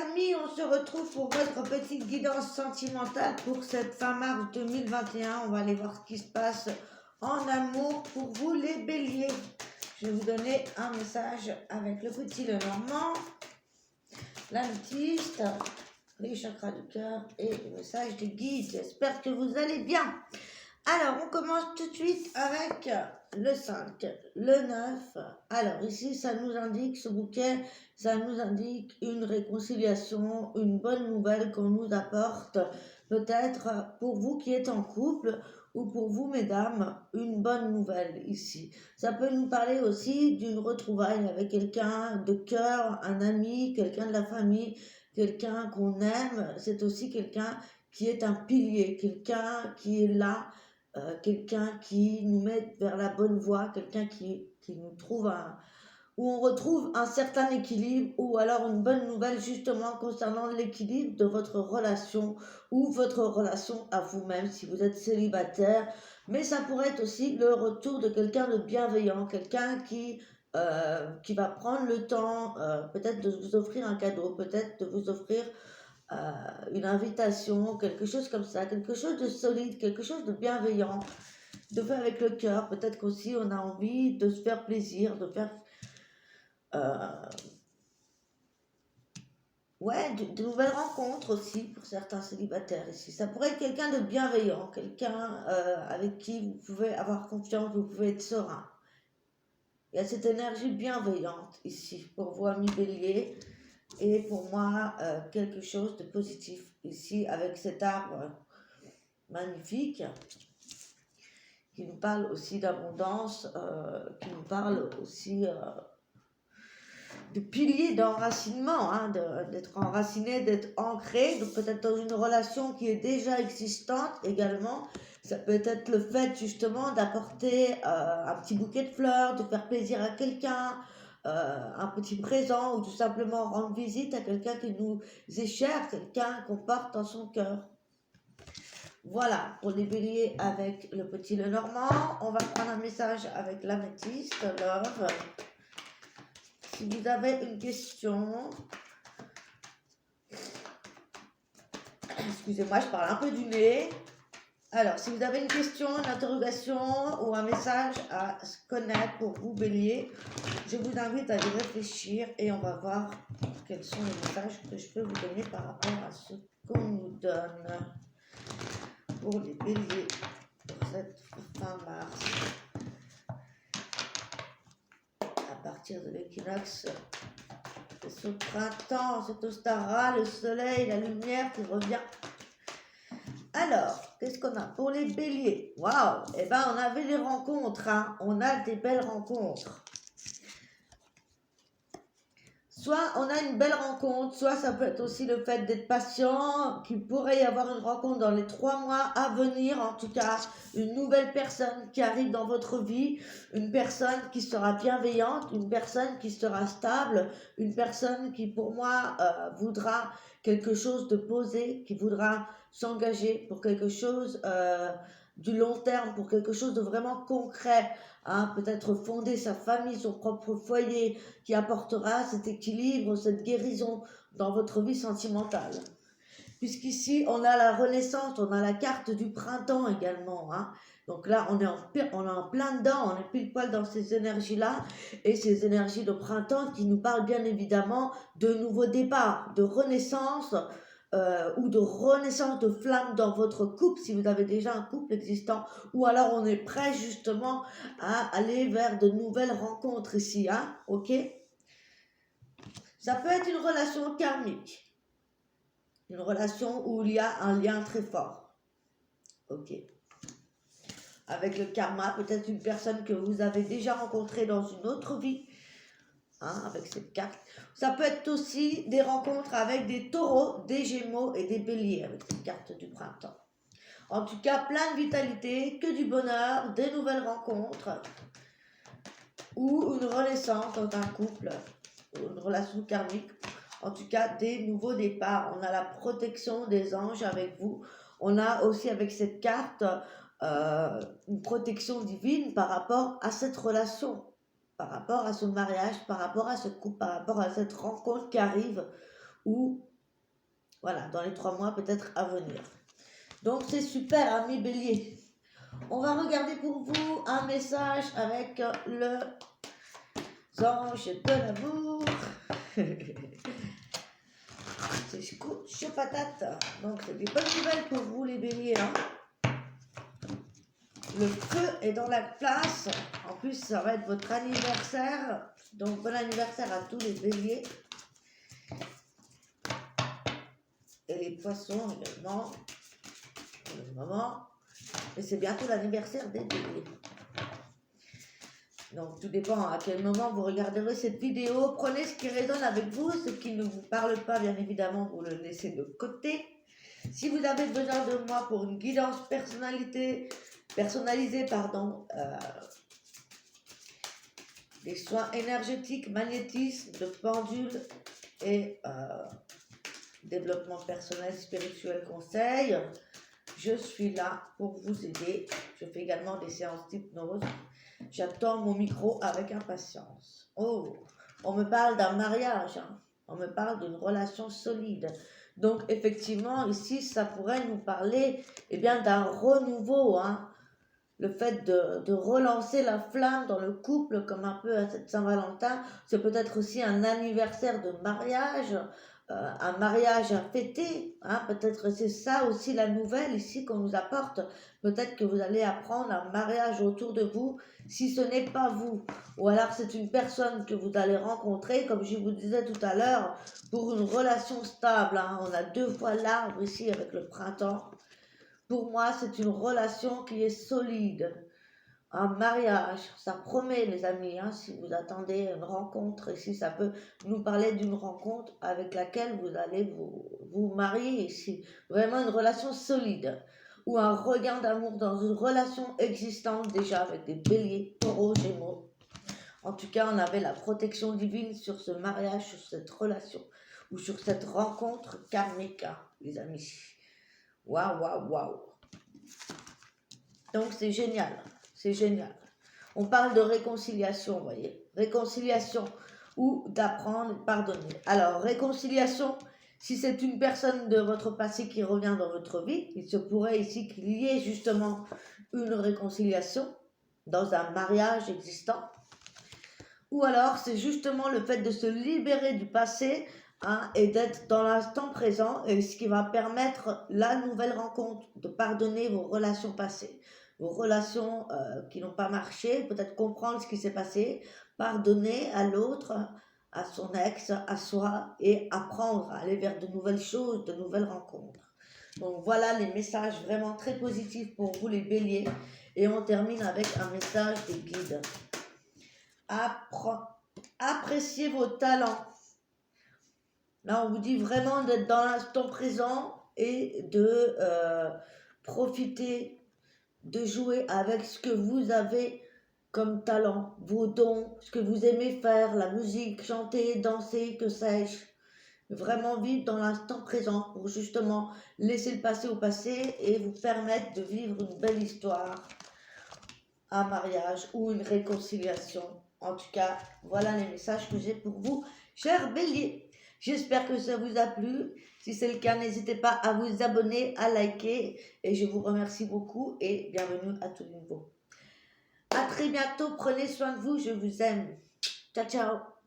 amis, on se retrouve pour votre petite guidance sentimentale pour cette fin mars 2021. On va aller voir ce qui se passe en amour pour vous les béliers. Je vais vous donner un message avec le petit Lenormand, l'améthyste, les chakras du cœur et le message de guide. J'espère que vous allez bien. Alors, on commence tout de suite avec le 5, le 9. Alors, ici, ça nous indique, ce bouquet, ça nous indique une réconciliation, une bonne nouvelle qu'on nous apporte, peut-être pour vous qui êtes en couple, ou pour vous, mesdames, une bonne nouvelle ici. Ça peut nous parler aussi d'une retrouvaille avec quelqu'un de cœur, un ami, quelqu'un de la famille, quelqu'un qu'on aime. C'est aussi quelqu'un qui est un pilier, quelqu'un qui est là, quelqu'un qui nous met vers la bonne voie, quelqu'un qui nous trouve où on retrouve un certain équilibre, ou alors une bonne nouvelle justement concernant l'équilibre de votre relation ou votre relation à vous-même si vous êtes célibataire. Mais ça pourrait être aussi le retour de quelqu'un de bienveillant, quelqu'un qui va prendre le temps peut-être de vous offrir un cadeau, peut-être de vous offrir une invitation, quelque chose comme ça, quelque chose de solide, quelque chose de bienveillant, de faire avec le cœur. Peut-être qu'aussi on a envie de se faire plaisir, de faire de nouvelles rencontres aussi pour certains célibataires ici. Ça pourrait être quelqu'un de bienveillant, quelqu'un avec qui vous pouvez avoir confiance, vous pouvez être serein. Il y a cette énergie bienveillante ici pour vous, amis béliers. Et pour moi, quelque chose de positif ici avec cet arbre magnifique qui nous parle aussi d'abondance, qui nous parle aussi de piliers d'enracinement, hein, d'être enraciné, d'être ancré, donc peut-être dans une relation qui est déjà existante également. Ça peut être le fait justement d'apporter un petit bouquet de fleurs, de faire plaisir à quelqu'un, un petit présent, ou tout simplement rendre visite à quelqu'un qui nous est cher, quelqu'un qu'on porte dans son cœur. Voilà pour les béliers avec le petit Lenormand. On va prendre un message avec l'améthyste, love. Si vous avez une question, excusez-moi, je parle un peu du nez. Alors, si vous avez une question, une interrogation ou un message à connaître pour vous, bélier, je vous invite à y réfléchir et on va voir quels sont les messages que je peux vous donner par rapport à ce qu'on nous donne pour les béliers pour cette fin mars. À partir de l'équinoxe, ce printemps, cet Ostara, le soleil, la lumière qui revient. Alors, qu'est-ce qu'on a pour les béliers? Waouh! Eh ben, on avait des rencontres, hein. On a des belles rencontres. Soit on a une belle rencontre, soit ça peut être aussi le fait d'être patient, qu'il pourrait y avoir une rencontre dans les 3 mois à venir, en tout cas, une nouvelle personne qui arrive dans votre vie, une personne qui sera bienveillante, une personne qui sera stable, une personne qui, pour moi, voudra quelque chose de posé, qui voudra s'engager pour quelque chose du long terme, pour quelque chose de vraiment concret, hein, peut-être fonder sa famille, son propre foyer, qui apportera cet équilibre, cette guérison dans votre vie sentimentale. Puisqu'ici, on a la renaissance, on a la carte du printemps également, hein. Donc là, on est en plein dedans, on est pile poil dans ces énergies-là, et ces énergies de printemps qui nous parlent bien évidemment de nouveaux départs, de renaissance, ou de renaissance de flamme dans votre couple, si vous avez déjà un couple existant, ou alors on est prêt justement à aller vers de nouvelles rencontres ici, hein, ok? Ça peut être une relation karmique, une relation où il y a un lien très fort, ok? Avec le karma, peut-être une personne que vous avez déjà rencontrée dans une autre vie, hein, avec cette carte. Ça peut être aussi des rencontres avec des taureaux, des gémeaux et des béliers avec cette carte du printemps. En tout cas, plein de vitalité, que du bonheur, des nouvelles rencontres ou une renaissance dans un couple, une relation karmique. En tout cas, des nouveaux départs. On a la protection des anges avec vous. On a aussi avec cette carte une protection divine par rapport à cette relation, par rapport à ce mariage, par rapport à ce couple, par rapport à cette rencontre qui arrive, où Voilà, dans les 3 mois peut-être à venir. Donc c'est super, amis bélier. On va regarder pour vous un message avec le ange de l'amour. C'est chaud patate. Donc c'est des bonnes nouvelles pour vous les béliers. Hein. Le feu est dans la place. En plus, ça va être votre anniversaire. Donc bon anniversaire à tous les béliers. Et les poissons également. Pour le moment. Et c'est bientôt l'anniversaire des béliers. Donc tout dépend à quel moment vous regarderez cette vidéo. Prenez ce qui résonne avec vous. Ce qui ne vous parle pas, bien évidemment, vous le laissez de côté. Si vous avez besoin de moi pour une guidance personnalisée, des soins énergétiques, magnétisme, de pendule et développement personnel, spirituel, conseil, je suis là pour vous aider. Je fais également des séances d'hypnose. J'attends mon micro avec impatience. Oh, on me parle d'un mariage, hein. On me parle d'une relation solide. Donc effectivement, ici, ça pourrait nous parler d'un renouveau, hein. Le fait de relancer la flamme dans le couple, comme un peu à cette Saint-Valentin, c'est peut-être aussi un anniversaire de mariage, un mariage à fêter, hein. Peut-être c'est ça aussi la nouvelle ici qu'on nous apporte. Peut-être que vous allez apprendre un mariage autour de vous, si ce n'est pas vous. Ou alors c'est une personne que vous allez rencontrer, comme je vous disais tout à l'heure, pour une relation stable, hein. On a 2 fois l'arbre ici avec le printemps. Pour moi, c'est une relation qui est solide. Un mariage, ça promet les amis, hein, si vous attendez une rencontre, ici ça peut nous parler d'une rencontre avec laquelle vous allez vous marier ici. Vraiment une relation solide ou un regain d'amour dans une relation existante déjà avec des béliers, taureaux, gémeaux. En tout cas, on avait la protection divine sur ce mariage, sur cette relation ou sur cette rencontre karmique, hein, les amis. Waouh, waouh, waouh. Donc c'est génial, c'est génial. On parle de réconciliation, vous voyez. Réconciliation ou d'apprendre et pardonner. Alors, réconciliation, si c'est une personne de votre passé qui revient dans votre vie, il se pourrait ici qu'il y ait justement une réconciliation dans un mariage existant. Ou alors, c'est justement le fait de se libérer du passé, hein, et d'être dans l'instant présent, et ce qui va permettre la nouvelle rencontre, de pardonner vos relations passées, vos relations qui n'ont pas marché, peut-être comprendre ce qui s'est passé, pardonner à l'autre, à son ex, à soi, et apprendre à aller vers de nouvelles choses, de nouvelles rencontres. Donc voilà les messages vraiment très positifs pour vous les béliers, et on termine avec un message des guides. Appréciez vos talents. Là, on vous dit vraiment d'être dans l'instant présent et de profiter, de jouer avec ce que vous avez comme talent, vos dons, ce que vous aimez faire, la musique, chanter, danser, que sais-je. Vraiment vivre dans l'instant présent pour justement laisser le passé au passé et vous permettre de vivre une belle histoire, un mariage ou une réconciliation. En tout cas, voilà les messages que j'ai pour vous, chers béliers. J'espère que ça vous a plu. Si c'est le cas, n'hésitez pas à vous abonner, à liker. Et je vous remercie beaucoup et bienvenue à tout nouveau. À très bientôt. Prenez soin de vous. Je vous aime. Ciao, ciao.